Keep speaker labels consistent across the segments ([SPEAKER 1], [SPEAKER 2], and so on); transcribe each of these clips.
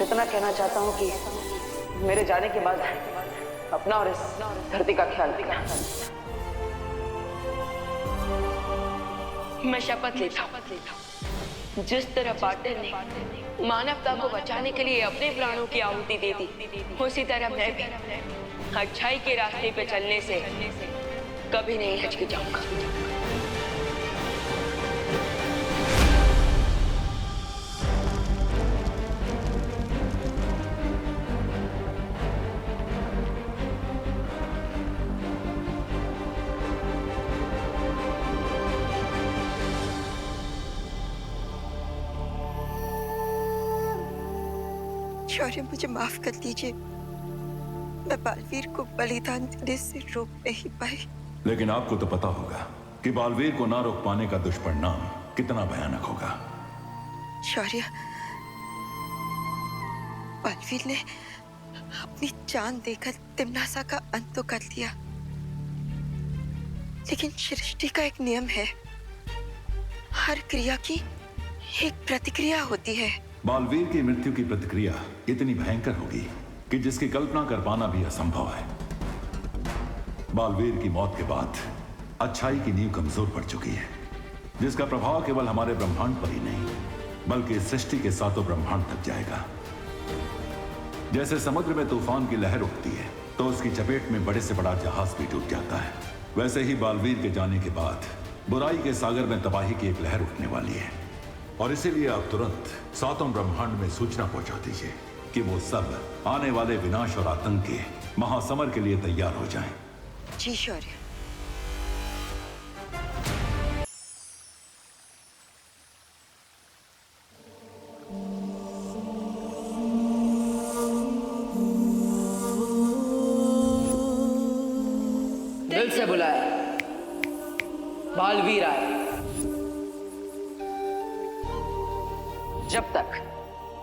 [SPEAKER 1] इतना कहना चाहता हूँ कि मेरे जाने के बाद अपना और इस धरती का ख्याल रखना। मैं शपथ लेता हूँ, जिस तरह पाटिल ने मानवता को बचाने के लिए अपने प्राणों की आहुति दे दी, उसी तरह मैं भी अच्छाई के रास्ते पे चलने से कभी नहीं हिचकिचाऊंगा।
[SPEAKER 2] शौर्य, मुझे माफ कर दीजिए, मैं बालवीर को बलिदान देने से रोक नहीं पाई।
[SPEAKER 3] लेकिन आपको तो पता होगा कि बालवीर को ना रोक पाने का दुष्परिणाम कितना भयानक होगा।
[SPEAKER 2] शौर्य, बालवीर ने अपनी जान देकर तिम्नासा का अंत तो कर दिया, लेकिन सृष्टि का एक नियम है, हर क्रिया की एक प्रतिक्रिया होती है।
[SPEAKER 3] बालवीर की मृत्यु की प्रतिक्रिया इतनी भयंकर होगी कि जिसकी कल्पना कर पाना भी असंभव है। बालवीर की मौत के बाद अच्छाई की नींव कमजोर पड़ चुकी है, जिसका प्रभाव केवल हमारे ब्रह्मांड पर ही नहीं बल्कि सृष्टि के सातों ब्रह्मांड तक जाएगा। जैसे समुद्र में तूफान की लहर उठती है तो उसकी चपेट में बड़े से बड़ा जहाज भी डूब जाता है, वैसे ही बालवीर के जाने के बाद बुराई के सागर में तबाही की एक लहर उठने वाली है। और इसीलिए आप तुरंत सातों ब्रह्मांड में सूचना पहुंचा दीजिए कि वो सब आने वाले विनाश और आतंक के महासमर के लिए तैयार हो जाएं।
[SPEAKER 2] जी शौर्य।
[SPEAKER 1] दिल से बुलाया, बालवीर आए। जब तक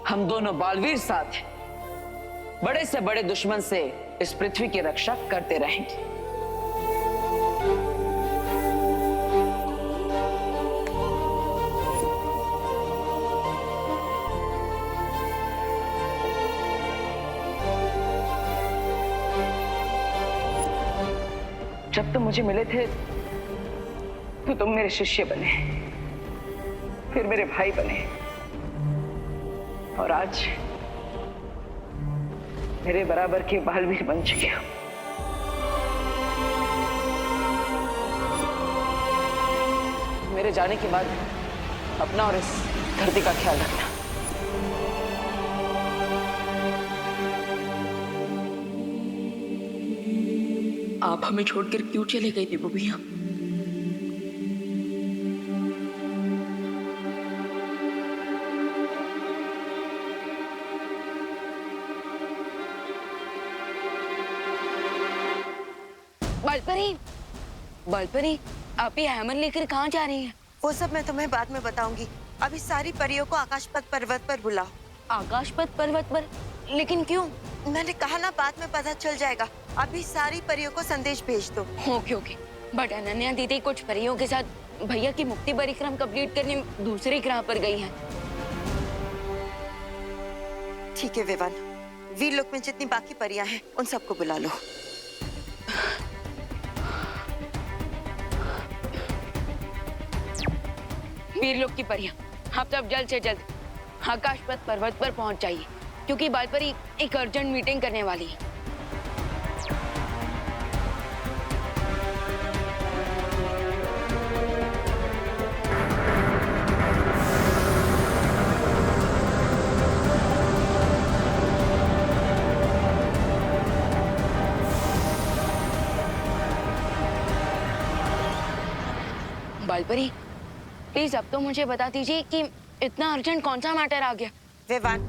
[SPEAKER 1] हम दोनों बालवीर साथ हैं, बड़े से बड़े दुश्मन से इस पृथ्वी की रक्षा करते रहेंगे। जब तुम मुझे मिले थे तो तुम मेरे शिष्य बने, फिर मेरे भाई बने, और आज मेरे बराबर के बालवीर बन चुके हो। मेरे जाने के बाद अपना और इस धरती का ख्याल रखना। आप हमें छोड़कर क्यों चले गए थे भैया? बालपरी, बालपरी, आप ये हैमर लेकर कहाँ जा रही हैं?
[SPEAKER 2] वो सब मैं तुम्हें बाद में बताऊंगी। अभी सारी परियों को आकाशपथ पर्वत पर बुलाओ।
[SPEAKER 1] आकाशपथ पर्वत पर? लेकिन क्यों?
[SPEAKER 2] मैंने कहा ना, बाद में पता चल जाएगा। अभी सारी परियों को संदेश भेज दो।
[SPEAKER 1] Okay okay. बट अनन्या दीदी कुछ परियों के साथ भैया की मुक्ति परिक्रम कंप्लीट करने दूसरे ग्रह पर गई हैं।
[SPEAKER 2] ठीक है विवान, वीरलोक में जितनी बाकी परियां हैं उन सबको बुला लो।
[SPEAKER 1] वीरलोक की परियां, आप सब जल्द से जल्द आकाशपथ पर्वत पर पहुंच जाइए, क्योंकि बालपरी एक अर्जेंट मीटिंग करने वाली है। बालपरी, प्लीज अब तो मुझे बता दीजिए कि इतना अर्जेंट कौन सा मैटर आ गया?
[SPEAKER 2] विवान,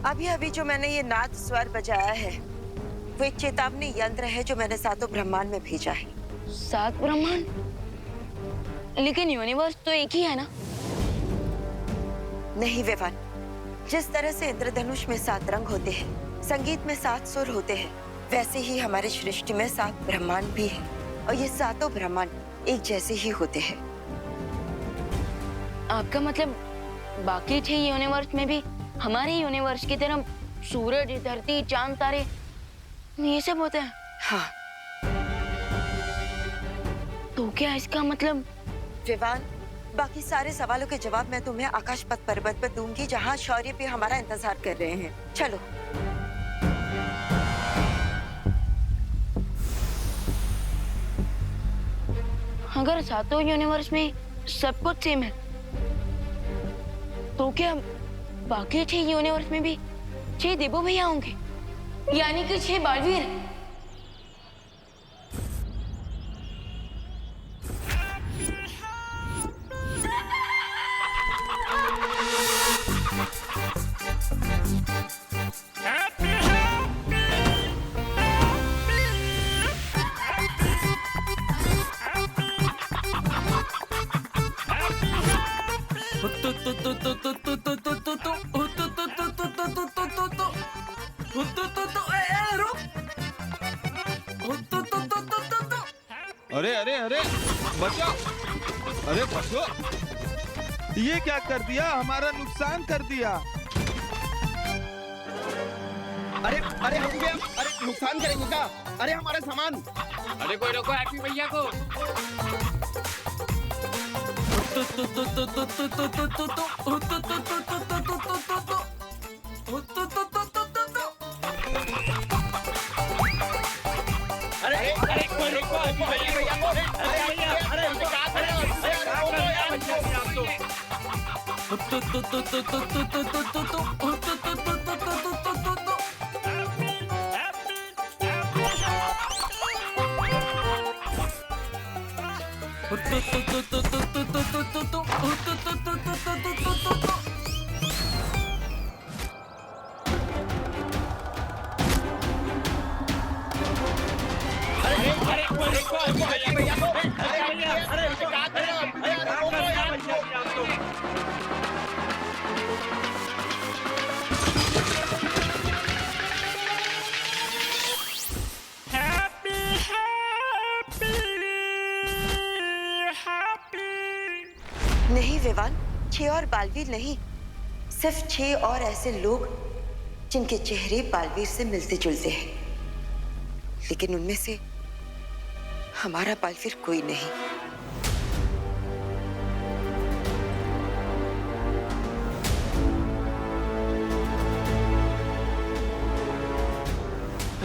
[SPEAKER 2] अभी अभी जो मैंने ये नाद स्वर बजाया है वो एक चेतावनी यंत्र है जो मैंने सातों ब्रह्मांड में भेजा है।
[SPEAKER 1] 7 ब्रह्मांड? लेकिन यूनिवर्स तो एक ही है ना?
[SPEAKER 2] नहीं विवान, जिस तरह से इंद्रधनुष में 7 रंग होते हैं, संगीत में 7 सुर होते हैं, वैसे ही हमारी सृष्टि में 7 ब्रह्मांड भी है, और ये सातों ब्रह्मांड एक जैसे ही होते हैं।
[SPEAKER 1] आपका मतलब बाकी 6 यूनिवर्स में भी हमारे यूनिवर्स की तरह सूरज, धरती, चांद, तारे ये सब होते हैं।
[SPEAKER 2] हाँ
[SPEAKER 1] तो क्या इसका मतलब?
[SPEAKER 2] विवान, बाकी सारे सवालों के जवाब मैं तुम्हें आकाश पथ पर्वत पर दूंगी, जहाँ शौर्य भी हमारा इंतजार कर रहे हैं। चलो।
[SPEAKER 1] अगर सातों यूनिवर्स में सब कुछ सेम है तो क्या बाकी 6 यूनिवर्स में भी 6 देवो भैया होंगे, यानी कि 6 बालवीर?
[SPEAKER 4] अरे अरे अरे बचो, अरे बचो, ये क्या कर दिया, हमारा नुकसान कर दिया।
[SPEAKER 5] अरे अरे हम क्या, अरे नुकसान करेंगे क्या? अरे हमारा सामान।
[SPEAKER 6] अरे कोई रोको हैप्पी भैया को।
[SPEAKER 5] अरे अरे कोई रोको हैप्पी भैया को। अरे भैया, अरे क्या कर रहे हो?
[SPEAKER 2] नहीं विवान, 6 और बालवीर नहीं, सिर्फ 6 और ऐसे लोग जिनके चेहरे बालवीर से मिलते जुलते हैं, लेकिन उनमें से हमारा बालवीर कोई नहीं।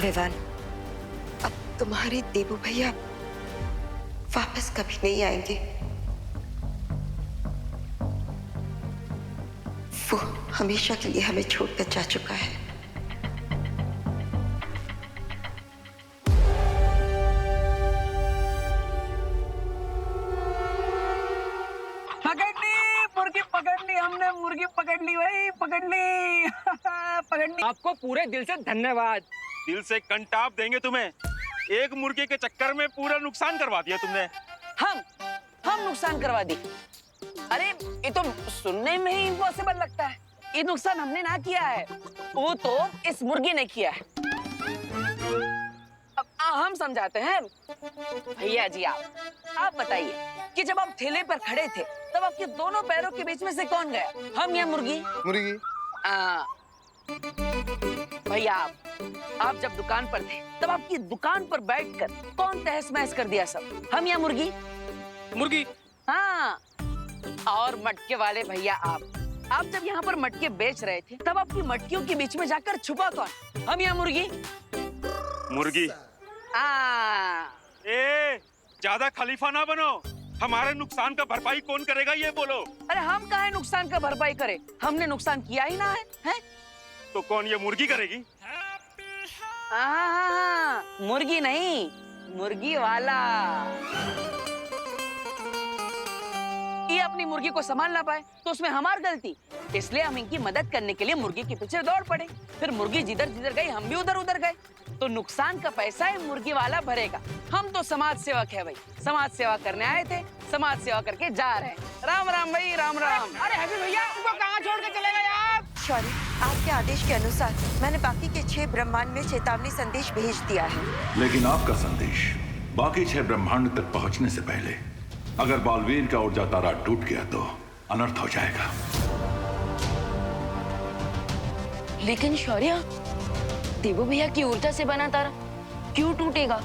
[SPEAKER 2] विवान, अब तुम्हारे देवू भैया वापस कभी नहीं आएंगे। वो हमेशा के लिए हमें छोड़कर जा चुका है।
[SPEAKER 6] पकड़ ली मुर्गी, पकड़ ली हमने, मुर्गी पकड़ ली भाई, पकड़ ली। पकड़ ली। आपको पूरे दिल से धन्यवाद।
[SPEAKER 4] दिल से कंटाप देंगे तुम्हें, एक मुर्गे के चक्कर में पूरा नुकसान करवा दिया तुमने।
[SPEAKER 6] हम नुकसान करवा दी? अरे ये तो सुनने में ही इम्पॉसिबल लगता है। ये नुकसान हमने ना किया है, वो तो इस मुर्गी ने किया है। अब हम समझाते हैं। भैया जी आप बताइए कि जब आप ठेले पर खड़े थे तब आपके दोनों पैरों के बीच में से कौन गया, हम या मुर्गी?
[SPEAKER 5] मुर्गी।
[SPEAKER 6] भैया आप जब दुकान पर थे तब आपकी दुकान पर बैठकर कौन तहस महस कर दिया सब, हम या मुर्गी?
[SPEAKER 4] मुर्गी।
[SPEAKER 6] हाँ, और मटके वाले भैया आप जब यहाँ पर मटके बेच रहे थे तब आपकी मटकियों के बीच में जाकर छुपा कौन, हम या मुर्गी?
[SPEAKER 4] मुर्गी। ए, ज्यादा खलीफा ना बनो, हमारे नुकसान का भरपाई कौन करेगा ये बोलो।
[SPEAKER 6] अरे हम काहे नुकसान का भरपाई करें, हमने नुकसान किया ही ना है?
[SPEAKER 4] तो कौन, ये मुर्गी करेगी?
[SPEAKER 6] मुर्गी नहीं, मुर्गी वाला। ये अपनी मुर्गी को संभाल ना पाए तो उसमें हमारी गलती, इसलिए हम इनकी मदद करने के लिए मुर्गी के पीछे दौड़ पड़े। फिर मुर्गी जिधर जिधर गई हम भी उधर उधर गए, तो नुकसान का पैसा है मुर्गी वाला भरेगा। हम तो समाज सेवक है भाई, समाज सेवा करने आए थे, समाज सेवा करके जा रहे हैं। राम राम भाई, राम राम। अरे हैप्पी भैया उनको कहाँ छोड़ के चले गए आप?
[SPEAKER 2] शौर्य, आपके आदेश के अनुसार मैंने बाकी के 6 ब्रह्मांड में चेतावनी संदेश भेज दिया है।
[SPEAKER 3] लेकिन आपका संदेश बाकी 6 ब्रह्मांड तक पहुंचने से पहले अगर बालवीर का ऊर्जा तारा टूट गया तो अनर्थ हो जाएगा।
[SPEAKER 1] लेकिन शौर्य, देवो भैया की ऊर्जा से बना तारा क्यों टूटेगा?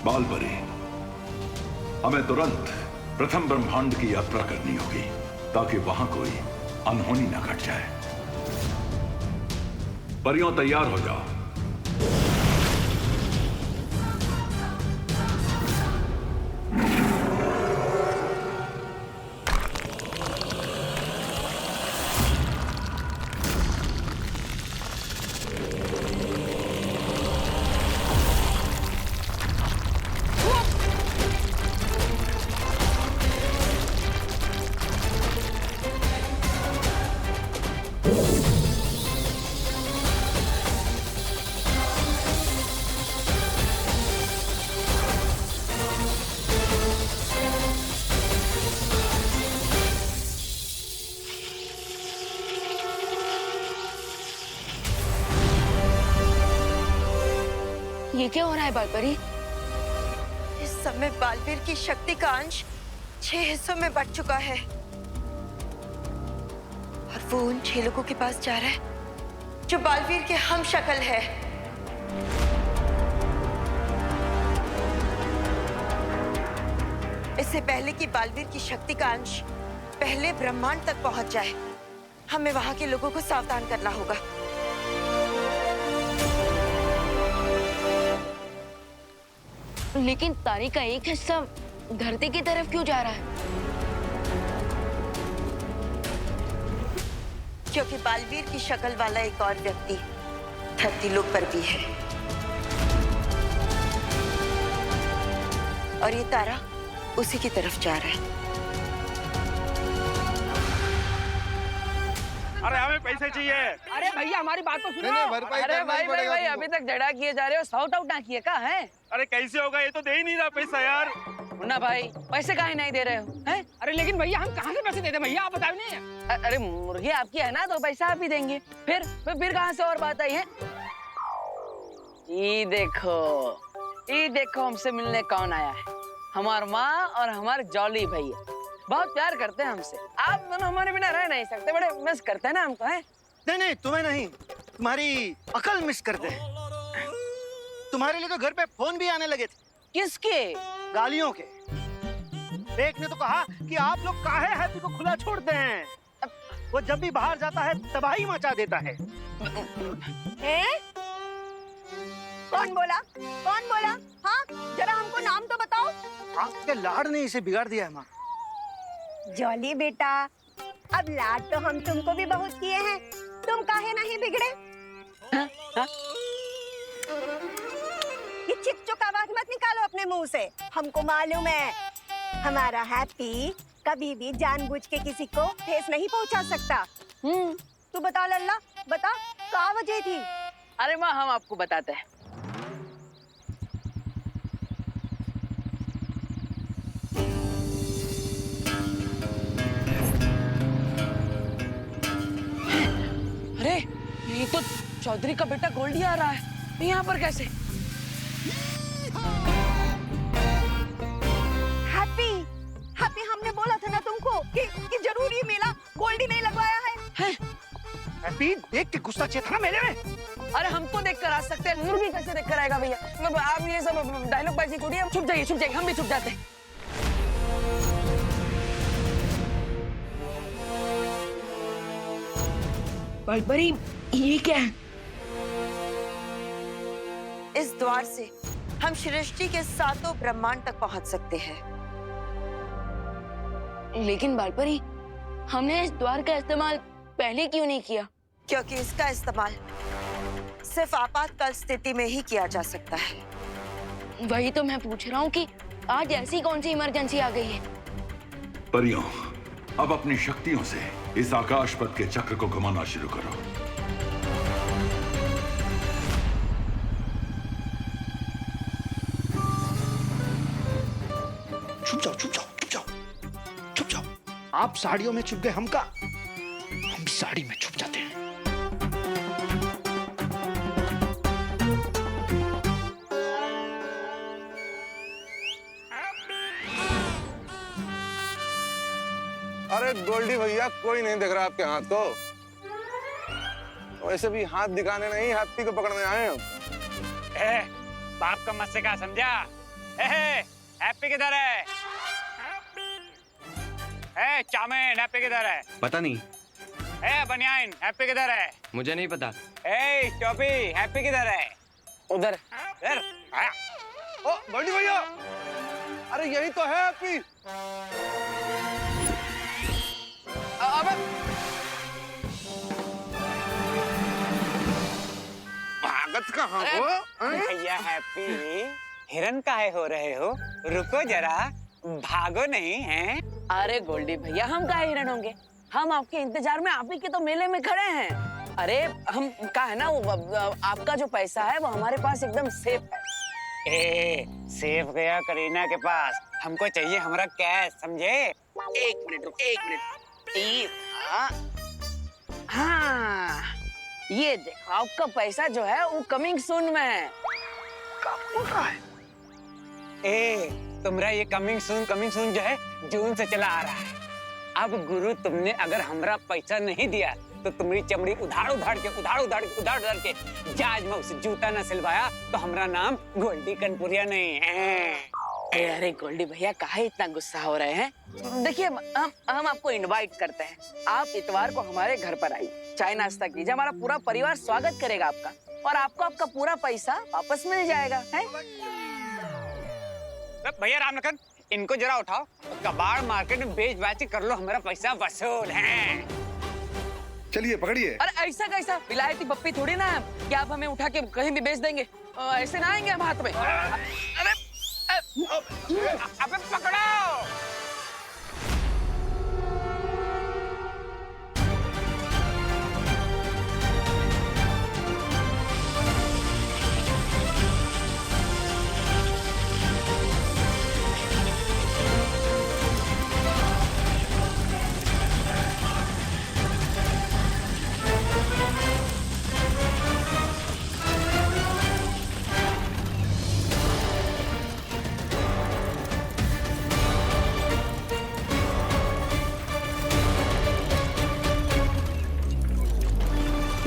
[SPEAKER 3] बालपरी, हमें तुरंत प्रथम ब्रह्मांड की यात्रा करनी होगी ताकि वहां कोई अनहोनी न घट जाए। परियों तैयार हो जाओ।
[SPEAKER 1] ये क्या हो रहा है बालपरी?
[SPEAKER 2] इस समय बालवीर की शक्ति का अंश 6 हिस्सों में बट चुका है और वो उन 6 लोगों के पास जा रहा है जो बालवीर के हम शक्ल है। इससे पहले कि बालवीर की शक्ति का अंश पहले ब्रह्मांड तक पहुंच जाए, हमें वहां के लोगों को सावधान करना होगा।
[SPEAKER 1] लेकिन तारे का एक हिस्सा धरती की तरफ क्यों जा रहा है?
[SPEAKER 2] क्योंकि बालवीर की शक्ल वाला एक और व्यक्ति धरती लोक पर भी है और ये तारा उसी की तरफ जा रहा है।
[SPEAKER 5] अरे हमें पैसे चाहिए।
[SPEAKER 6] अरे भैया हमारी बात तो सुनो।
[SPEAKER 4] भरपाई
[SPEAKER 6] अरे
[SPEAKER 4] करना ही
[SPEAKER 6] भाई भाई
[SPEAKER 4] पड़ेगा
[SPEAKER 6] भाई
[SPEAKER 4] तुमको।
[SPEAKER 6] अभी तक झगड़ा किए जा रहे हो, सॉर्ट आउट ना किए का है?
[SPEAKER 5] अरे कैसे होगा, ये तो दे ही नहीं रहा पैसा यार।
[SPEAKER 6] मुन्ना भाई पैसे काहे नहीं दे रहे हो हैं?
[SPEAKER 7] अरे लेकिन भैया हम कहाँ से पैसे देते भैया, आप बताओ नहीं।
[SPEAKER 6] अरे मुर्गी आपकी है ना तो पैसा आप ही देंगे। फिर कहाँ से और बात आई है? ये देखो हमसे मिलने कौन आया है। हमार माँ और हमारे जॉली भैया बहुत प्यार करते हैं हमसे। आप दोनों हमारे बिना रह नहीं सकते, बड़े मिस करते हैं ना हमको है?
[SPEAKER 8] नहीं तुम्हें नहीं, तुम्हारी अकल मिस करते हैं। तुम्हारे लिए तो घर पे फोन भी आने लगे थे।
[SPEAKER 6] किसके?
[SPEAKER 8] गालियों के। एक ने तो कहा कि आप लोग काहे हैप्पी को खुला छोड़ते हैं, वो जब भी बाहर जाता है तबाही मचा देता है।
[SPEAKER 2] कौन बोला? हाँ, जरा हमको नाम तो बताओ।
[SPEAKER 8] आपके लाड ने इसे बिगाड़ दिया है माँ।
[SPEAKER 9] जॉली बेटा, अब लाड तो हम तुमको भी बहुत किए हैं, तुम काहे नहीं बिगड़े? ये चिक-चुक आवाज मत निकालो अपने मुंह से। हमको मालूम है हमारा हैप्पी कभी भी जानबूझ के किसी को ठेस नहीं पहुंचा सकता। तू बता लल्ला, बता क्या वजह थी?
[SPEAKER 6] अरे माँ हम आपको बताते हैं। अरे ये तो चौधरी का बेटा गोल्डी आ रहा है, यहाँ पर कैसे?
[SPEAKER 9] हैप्पी हमने बोला था ना तुमको कि जरूर ये मेला गोल्डी नहीं लगवाया है।
[SPEAKER 8] हैप्पी देख के गुस्सा चेत ना मेरे में।
[SPEAKER 6] अरे हमको देख कर आ सकते हैं, मुर्गी कैसे देख कर आएगा भैया? आप ये सब डायलॉग बाजी छोड़िए, हम छुप जाइए, हम भी छुप जाते हैं।
[SPEAKER 1] बालपरी, ये क्या है?
[SPEAKER 2] इस द्वार से हम सृष्टि के 7 ब्रह्मांड तक पहुंच सकते हैं।
[SPEAKER 1] लेकिन बालपरी, हमने इस द्वार का इस्तेमाल पहले क्यों नहीं किया?
[SPEAKER 2] क्योंकि इसका इस्तेमाल सिर्फ आपातकाल स्थिति में ही किया जा सकता है।
[SPEAKER 1] वही तो मैं पूछ रहा हूँ कि आज ऐसी कौन सी इमरजेंसी आ गई है?
[SPEAKER 3] परियों, अब अपनी शक्तियों से इस आकाश पथ के चक्र को घुमाना शुरू करो।
[SPEAKER 8] छुप जाओ। आप साड़ियों में छुप गए, हम भी साड़ी में छुप जाते हैं।
[SPEAKER 10] अरे गोल्डी भैया, कोई नहीं देख रहा आपके हाथ को। वैसे भी हाथ दिखाने नहीं, हैप्पी को पकड़ने आए हम।
[SPEAKER 5] बाप का मत से क्या समझा? हैप्पी किधर है? चाउमीन हैप्पी किधर है?
[SPEAKER 11] पता नहीं।
[SPEAKER 5] बनियाइन हैप्पी किधर है?
[SPEAKER 11] मुझे नहीं पता।
[SPEAKER 5] टोपी हैप्पी किधर है?
[SPEAKER 6] उधर।
[SPEAKER 10] ओ बड़ी भैया, अरे यही तो है हैप्पी।
[SPEAKER 6] अबे
[SPEAKER 10] भागत कहाँ हो?
[SPEAKER 5] भैया हैप्पी, हिरन काहे हो रहे हो? रुको जरा, भागो नहीं है?
[SPEAKER 6] अरे गोल्डी भैया, हम काहे हिरन होंगे? हम आपके इंतजार में आप ही के तो मेले में खड़े हैं। अरे हम का है ना, वो आपका जो पैसा है वो हमारे पास एकदम सेफ है।
[SPEAKER 5] सेफ गया करीना के पास, हमको चाहिए हमारा कैश, समझे?
[SPEAKER 6] एक मिनट रुक, एक मिनट। हाँ, ये देखो आपका पैसा जो है वो कमिंग सून में है।
[SPEAKER 5] तुम्हारा ये कमिंग सून जो है जून से चला आ रहा है। अब गुरु तुमने अगर हमारा पैसा नहीं दिया तो तुम्हारी चमड़ी उधाड़ उधाड़ के जहाज में उसे जूता न सिलवाया तो हमारा नाम गोल्डी कनपुरिया नहीं है।
[SPEAKER 6] अरे गोल्डी भैया काहे इतना गुस्सा हो रहे हैं? देखिए हम आपको इनवाइट करते हैं, आप इतवार को हमारे घर पर आइए, चाय नाश्ता कीजिए, हमारा पूरा परिवार स्वागत करेगा आपका, और आपको आपका पूरा पैसा वापस मिल जाएगा। है
[SPEAKER 5] भैया रामलखन, इनको जरा उठाओ, कबाड़ मार्केट में बेच बाच कर लो, हमारा पैसा वसूल है।
[SPEAKER 10] चलिए पकड़िए।
[SPEAKER 6] अरे ऐसा कैसा, विलायती पप्पी थोड़ी ना है कि आप हमें उठा के कहीं भी बेच देंगे। ऐसे ना आएंगे हम हाथ में।
[SPEAKER 5] अबे पकड़ो।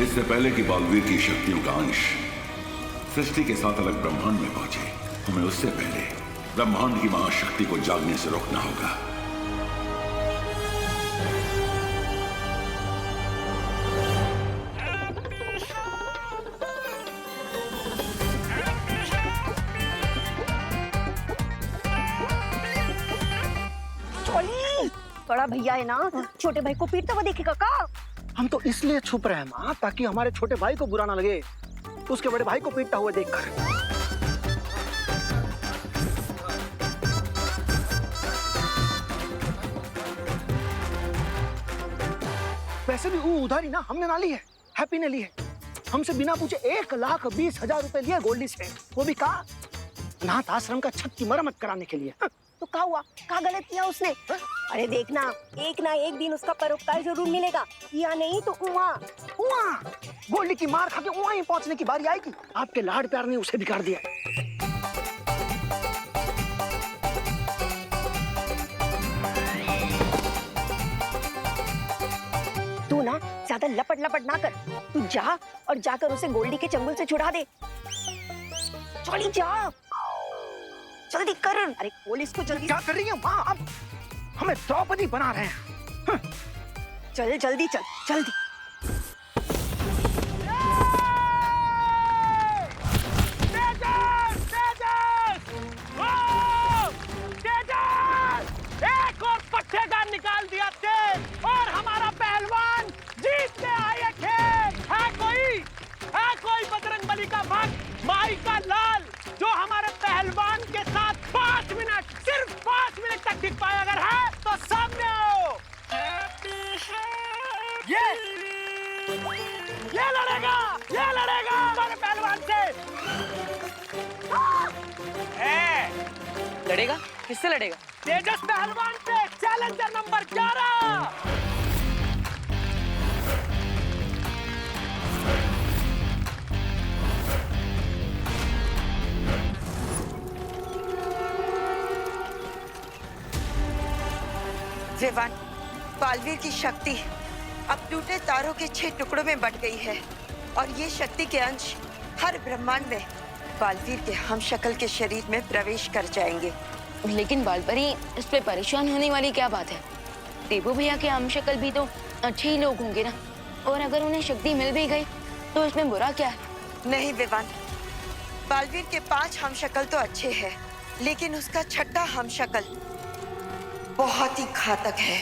[SPEAKER 3] इससे पहले कि बालवीर की शक्तियों का अंश सृष्टि के साथ अलग ब्रह्मांड में पहुंचे, हमें उससे पहले ब्रह्मांड की महाशक्ति को जागने से रोकना होगा।
[SPEAKER 9] बड़ा भैया है ना, छोटे भाई को पीटता हुआ देखेगा का?
[SPEAKER 8] हम तो इसलिए छुप रहे हैं माँ, ताकि हमारे छोटे भाई को बुरा ना लगे उसके बड़े भाई को पीटता हुआ देखकर। वैसे भी वो उधारी ना हमने ना ली है, हैप्पी ने ली है। हमसे बिना पूछे 1,20,000 रुपए लिए गोल्डी से, वो भी कहा अनाथ आश्रम का छत की मरम्मत कराने के लिए।
[SPEAKER 9] तो क्या हुआ, क्या गलत किया उसने? अरे देखना, एक ना एक दिन उसका परोपकार जरूर मिलेगा, या नहीं तो उहाँ
[SPEAKER 8] गोल्डी की मार खा के वहीं पहुंचने की बारी आएगी। आपके लाड प्यार ने उसे बिगाड़ दिया।
[SPEAKER 9] तू ना ज्यादा लपट ना कर, तू जा और जाकर उसे गोल्डी के चंगुल से छुड़ा दे। चली जा, जल्दी कर। अरे पुलिस को जल्दी।
[SPEAKER 8] क्या कर रही है माँ? अब हमें द्रौपदी बना रहे हैं।
[SPEAKER 9] चल जल्दी चल, जल्दी।
[SPEAKER 5] एक और पट्टेदार निकाल दिया तेज, और हमारा पहलवान जीतने आए खेल। है कोई बजरंग बली का भक्त, माई का लाल, जो हमारे पहलवान के साथ 5 मिनट, सिर्फ 5 मिनट तक टिक पाए? अगर है तो सामने आओ। ये लड़ेगा हमारे पहलवान से।
[SPEAKER 6] लड़ेगा? किससे लड़ेगा?
[SPEAKER 5] तेजस पहलवान से, चैलेंजर नंबर 11।
[SPEAKER 2] विवान, बालवीर की शक्ति अब टूटे तारों के 6 टुकड़ों में बट गई है। और ये शक्ति के अंश हर ब्रह्मांड में बालवीर के हम शक्ल के शरीर में प्रवेश कर जाएंगे।
[SPEAKER 1] लेकिन बालपरी, इस पे परेशान होने वाली क्या बात है? देवू भैया के हम शक्ल भी तो अच्छे ही लोग होंगे ना, और अगर उन्हें शक्ति मिल भी गई तो इसमें बुरा क्या है?
[SPEAKER 2] नहीं विवान, बालवीर के 5 हम शक्ल तो अच्छे हैं, लेकिन उसका छठा हम शक्ल बहुत ही घातक है,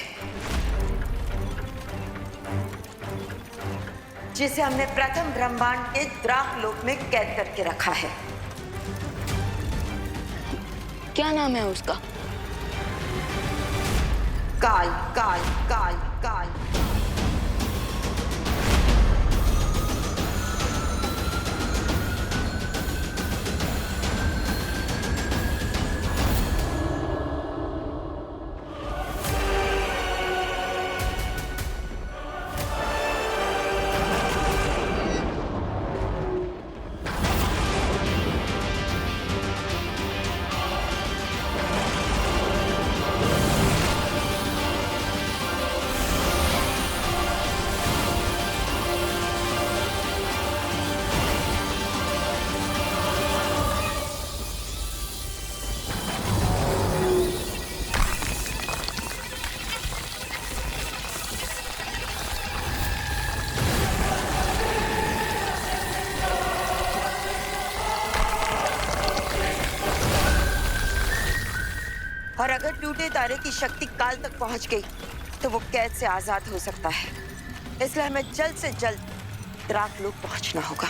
[SPEAKER 2] जिसे हमने प्रथम ब्रह्मांड के द्राक लोक में कैद करके रखा है।
[SPEAKER 1] क्या नाम है उसका?
[SPEAKER 2] काल काल काल काल। और अगर टूटे तारे की शक्ति काल तक पहुंच गई तो वो कैद से आजाद हो सकता है। इसलिए हमें जल्द से जल्द द्राक लोक पहुंचना होगा।